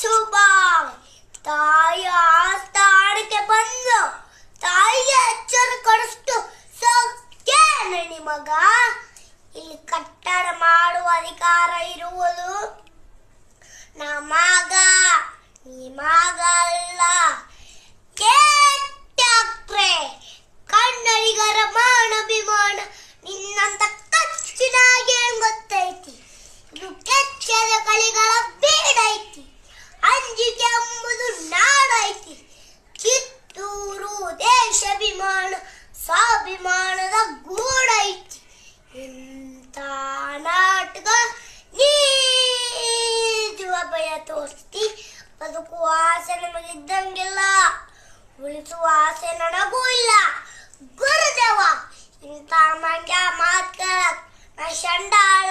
ಶುಭ ತಾಯಿಯ ಸ್ಥಾನಕ್ಕೆ ಬಂದು ತಾಯಿಗೆ ಎಚ್ಚರ ಕೊಡಿಸ್ತು ಸೌಖ್ಯನೇ ನಿಮಗ. ಇಲ್ಲಿ ಕಟ್ಟಡ ಮಾಡುವ ಅಧಿಕಾರ ಇರುವುದು ನಮಗ, ನಿಮಗ ಅಲ್ಲ. ಕೆಟ್ಟಾಕ್ರೆ ಕನ್ನಡಿಗರ ಮಾನಭಿಮಾನ ನಿನ್ನಂತ ಕಚ್ಚಿನಾಗೆ ಗೊತ್ತೈತಿ. ಇದು ಕೆಚ್ಚದ ಕಳಿಗಳ ಬೀಡೈತಿ. ಅಂಜಿಕೆ ಎಂಬುದು ನಾಡೈತಿ. ಕಿತ್ತೂರು ದೇಶಾಭಿಮಾನ ಸ್ವಾಭಿಮಾನದ ಗೂಡೈತಿ. ಇಂಥ ನಾಟಕ ನೀಡುವ ಭಯ ತೋರಿಸ್ತಿ. ಬದುಕುವ ಆಸೆ ನಮಗಿದ್ದಂಗಿಲ್ಲ, ಉಳಿಸುವ ಆಸೆ ನನಗೂ ಇಲ್ಲ. ಗುರುದೇವ ಇಂಥ ಮಂಡ್ಯ ಮಾತು ಕೇಳಕ್ ನಾ ಚಂಡಾಳ